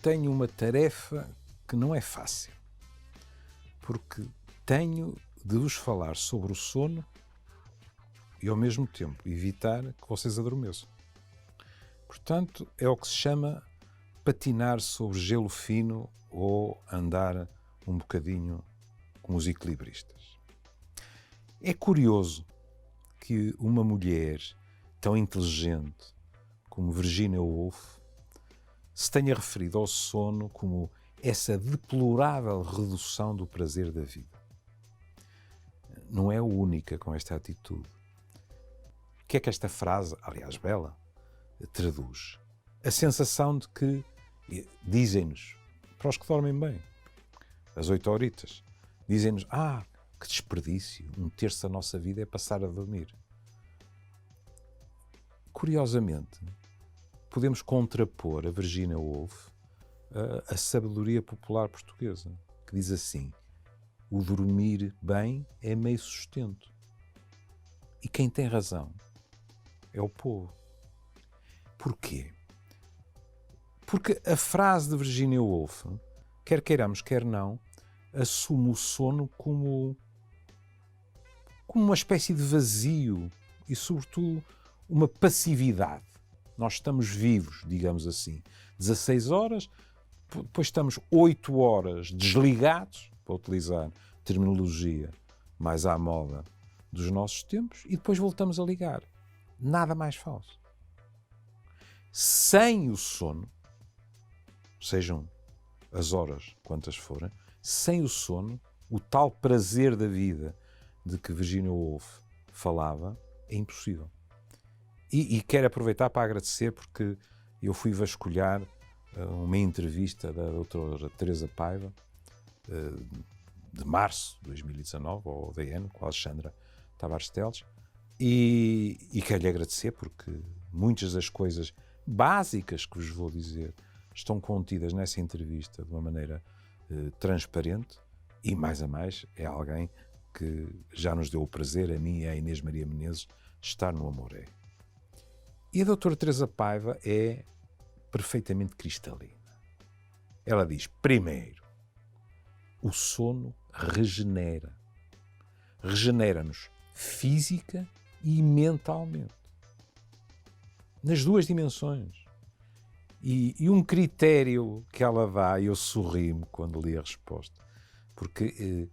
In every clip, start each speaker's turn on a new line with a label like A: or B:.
A: tenho uma tarefa que não é fácil, porque tenho de vos falar sobre o sono e, ao mesmo tempo, evitar que vocês adormeçam. Portanto, é o que se chama patinar sobre gelo fino ou andar um bocadinho com os equilibristas. É curioso que uma mulher tão inteligente como Virginia Woolf se tenha referido ao sono como essa deplorável redução do prazer da vida. Não é a única com esta atitude. O que é que esta frase, aliás bela, traduz? A sensação de que dizem-nos, para os que dormem bem, as 8 horitas, dizem-nos, que desperdício, 1/3 da nossa vida é passar a dormir. Curiosamente, podemos contrapor a Virginia Woolf a sabedoria popular portuguesa, que diz assim: o dormir bem é meio sustento. E quem tem razão é o povo. Porquê? Porque a frase de Virginia Woolf, quer queiramos, quer não, assume o sono como uma espécie de vazio e, sobretudo, uma passividade. Nós estamos vivos, digamos assim, 16 horas, depois estamos 8 horas desligados, para utilizar terminologia mais à moda dos nossos tempos, e depois voltamos a ligar. Nada mais falso. Sem o sono, sejam as horas quantas forem, sem o sono, o tal prazer da vida de que Virginia Woolf falava é impossível. E quero aproveitar para agradecer, porque eu fui vasculhar uma entrevista da doutora Teresa Paiva, de março de 2019, ou de ano, com a Alexandra Tavares Teles, e quero-lhe agradecer porque muitas das coisas básicas que vos vou dizer estão contidas nessa entrevista de uma maneira transparente, e mais a mais é alguém que já nos deu o prazer, a mim e à Inês Maria Menezes, estar no Amoré. E a doutora Teresa Paiva é perfeitamente cristalina. Ela diz, primeiro, o sono regenera. Regenera-nos física e mentalmente. Nas duas dimensões. E um critério que ela dá, e eu sorri-me quando li a resposta, porque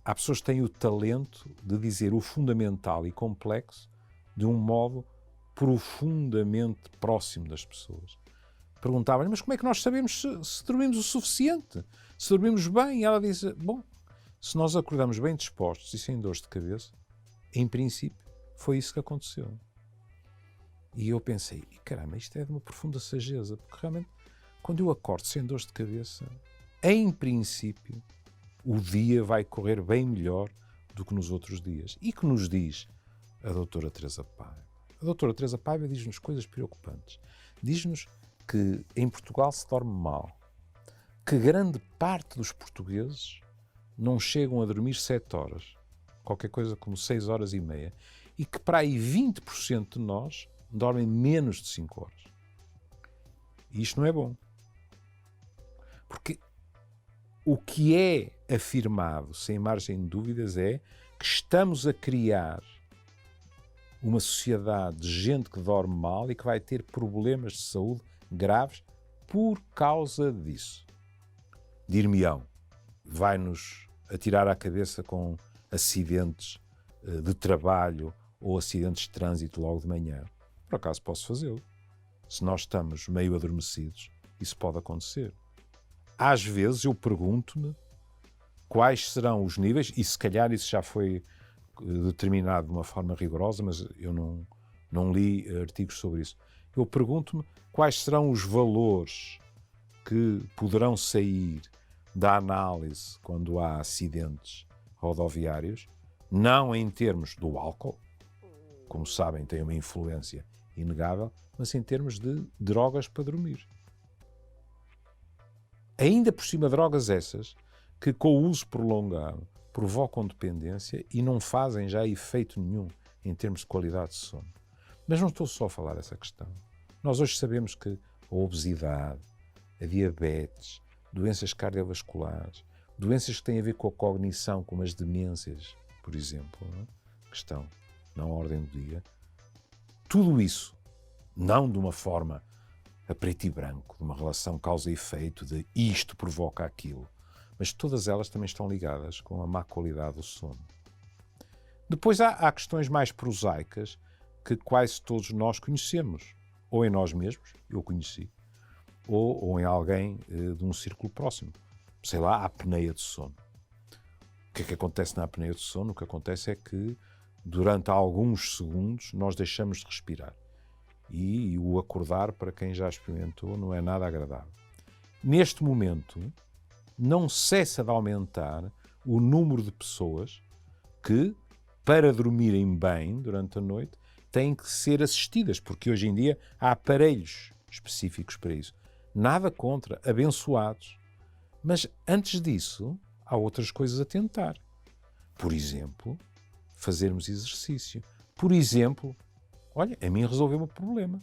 A: há pessoas que têm o talento de dizer o fundamental e complexo de um modo profundamente próximo das pessoas. Perguntavam-lhe, mas como é que nós sabemos se dormimos o suficiente? Se dormimos bem? E ela diz, bom, se nós acordamos bem dispostos e sem dores de cabeça, em princípio, foi isso que aconteceu. E eu pensei, caramba, isto é de uma profunda sageza, porque realmente, quando eu acordo sem dores de cabeça, em princípio, o dia vai correr bem melhor do que nos outros dias. E que nos diz a doutora Teresa Paiva? A doutora Teresa Paiva diz-nos coisas preocupantes. Diz-nos que em Portugal se dorme mal, que grande parte dos portugueses não chegam a dormir 7 horas, qualquer coisa como 6 horas e meia, e que para aí 20% de nós dormem menos de 5 horas. E isto não é bom. Porque o que é afirmado, sem margem de dúvidas, é que estamos a criar uma sociedade de gente que dorme mal e que vai ter problemas de saúde graves por causa disso. Dir-me-ão, vai-nos atirar à cabeça com acidentes de trabalho ou acidentes de trânsito logo de manhã. Por acaso posso fazê-lo. Se nós estamos meio adormecidos, isso pode acontecer. Às vezes eu pergunto-me quais serão os níveis, e se calhar isso já foi determinado de uma forma rigorosa, mas eu não li artigos sobre isso. Eu pergunto-me quais serão os valores que poderão sair da análise quando há acidentes rodoviários, não em termos do álcool, como sabem tem uma influência inegável, mas em termos de drogas para dormir. Ainda por cima, drogas essas que com o uso prolongado provocam dependência e não fazem já efeito nenhum em termos de qualidade de sono. Mas não estou só a falar dessa questão. Nós hoje sabemos que a obesidade, a diabetes, doenças cardiovasculares, doenças que têm a ver com a cognição, como as demências, por exemplo, não é? Que estão na ordem do dia. Tudo isso, não de uma forma a preto e branco, de uma relação causa e efeito, de isto provoca aquilo, mas todas elas também estão ligadas com a má qualidade do sono. Depois há questões mais prosaicas que quase todos nós conhecemos, ou em nós mesmos, eu conheci, ou em alguém de um círculo próximo. Sei lá, a apneia de sono. O que é que acontece na apneia de sono? O que acontece é que durante alguns segundos nós deixamos de respirar. E o acordar, para quem já experimentou, não é nada agradável. Neste momento, não cessa de aumentar o número de pessoas que, para dormirem bem durante a noite, têm que ser assistidas, porque hoje em dia há aparelhos específicos para isso. Nada contra, abençoados. Mas antes disso, há outras coisas a tentar. Por exemplo, fazermos exercício. Por exemplo, olha, a mim resolveu o problema.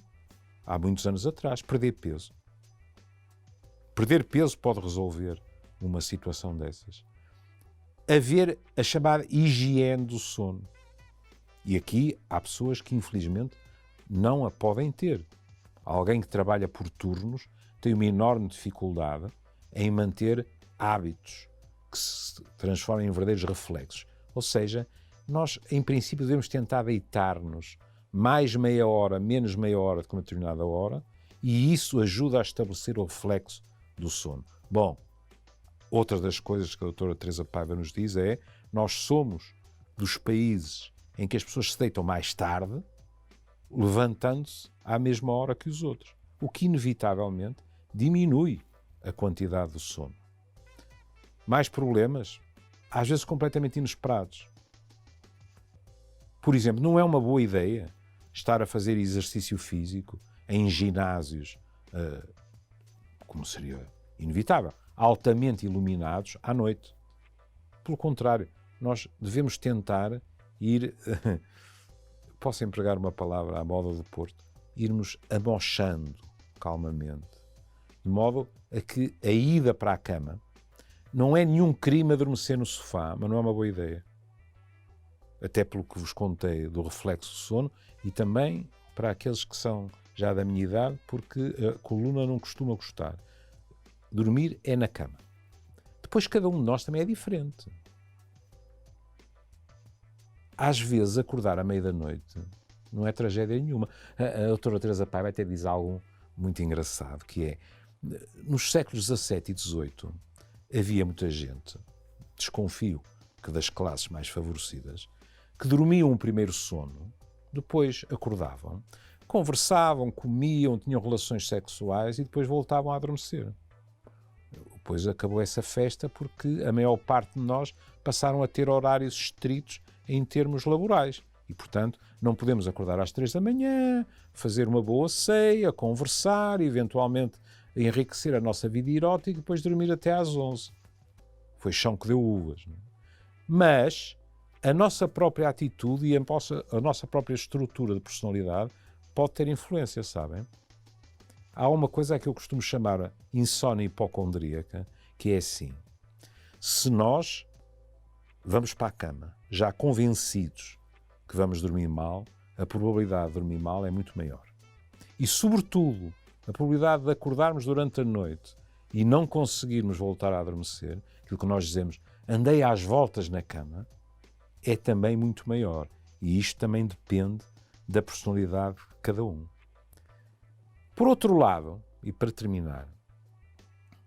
A: Há muitos anos atrás, perder peso. Perder peso pode resolver uma situação dessas. Haver a chamada higiene do sono. E aqui há pessoas que, infelizmente, não a podem ter. Alguém que trabalha por turnos tem uma enorme dificuldade em manter hábitos que se transformam em verdadeiros reflexos. Ou seja, nós, em princípio, devemos tentar deitar-nos mais meia hora, menos meia hora de uma determinada hora, e isso ajuda a estabelecer o reflexo do sono. Bom, outra das coisas que a doutora Teresa Paiva nos diz é: nós somos dos países em que as pessoas se deitam mais tarde, levantando-se à mesma hora que os outros, o que inevitavelmente diminui a quantidade do sono. Mais problemas, às vezes completamente inesperados. Por exemplo, não é uma boa ideia estar a fazer exercício físico em ginásios, como seria inevitável, altamente iluminados à noite. Pelo contrário, nós devemos tentar ir, posso empregar uma palavra à moda do Porto, irmos amochando calmamente, de modo a que a ida para a cama não é nenhum crime adormecer no sofá, mas não é uma boa ideia. Até pelo que vos contei do reflexo do sono e também para aqueles que são já da minha idade, porque a coluna não costuma gostar. Dormir é na cama. Depois cada um de nós também é diferente. Às vezes acordar à meia da noite não é tragédia nenhuma. A doutora Teresa Paiva até diz algo muito engraçado, que é, nos séculos XVII e XVIII havia muita gente, desconfio que das classes mais favorecidas, que dormiam um primeiro sono, depois acordavam, conversavam, comiam, tinham relações sexuais e depois voltavam a adormecer. Depois acabou essa festa porque a maior parte de nós passaram a ter horários estritos em termos laborais. E, portanto, não podemos acordar às 3 da manhã, fazer uma boa ceia, conversar, eventualmente enriquecer a nossa vida erótica e depois dormir até às 11. Foi chão que deu uvas. Não é? Mas a nossa própria atitude e a nossa própria estrutura de personalidade pode ter influência, sabem? Há uma coisa que eu costumo chamar insónia hipocondríaca, que é assim: se nós vamos para a cama já convencidos que vamos dormir mal, a probabilidade de dormir mal é muito maior. E, sobretudo, a probabilidade de acordarmos durante a noite e não conseguirmos voltar a adormecer, aquilo que nós dizemos, andei às voltas na cama, é também muito maior. E isto também depende da personalidade de cada um. Por outro lado, e para terminar,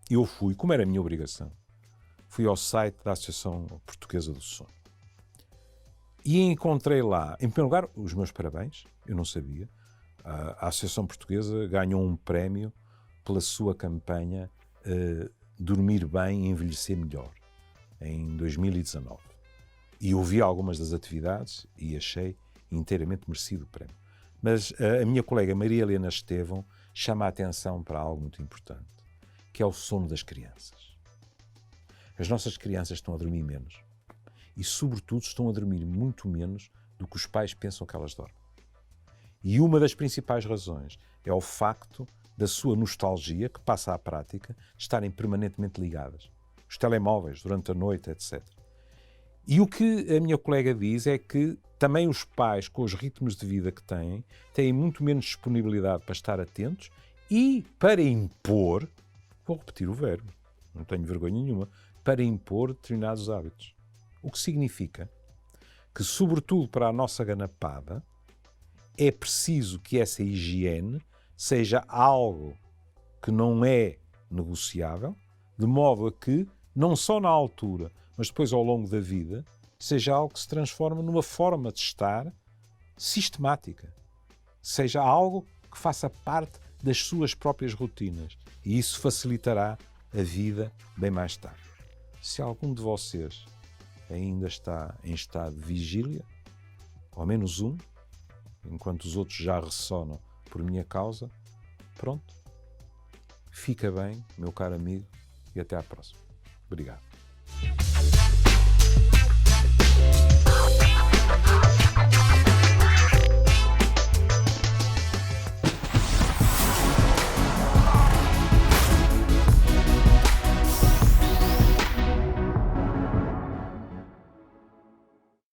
A: eu fui, como era a minha obrigação, fui ao site da Associação Portuguesa do Sono. E encontrei lá, em primeiro lugar, os meus parabéns, eu não sabia. A Associação Portuguesa ganhou um prémio pela sua campanha Dormir Bem e Envelhecer Melhor, em 2019. E eu vi algumas das atividades e achei inteiramente merecido o prémio. Mas a minha colega Maria Helena Estevão chama a atenção para algo muito importante, que é o sono das crianças. As nossas crianças estão a dormir menos. E, sobretudo, estão a dormir muito menos do que os pais pensam que elas dormem. E uma das principais razões é o facto da sua nostalgia, que passa à prática, de estarem permanentemente ligadas. Os telemóveis, durante a noite, etc. E o que a minha colega diz é que também os pais, com os ritmos de vida que têm muito menos disponibilidade para estar atentos e para impor, vou repetir o verbo, não tenho vergonha nenhuma, para impor determinados hábitos. O que significa que, sobretudo para a nossa ganapada, é preciso que essa higiene seja algo que não é negociável, de modo a que, não só na altura, mas depois ao longo da vida, seja algo que se transforma numa forma de estar sistemática. Seja algo que faça parte das suas próprias rotinas. E isso facilitará a vida bem mais tarde. Se algum de vocês ainda está em estado de vigília, ao menos um, enquanto os outros já ressonam por minha causa, pronto. Fica bem, meu caro amigo, e até à próxima. Obrigado.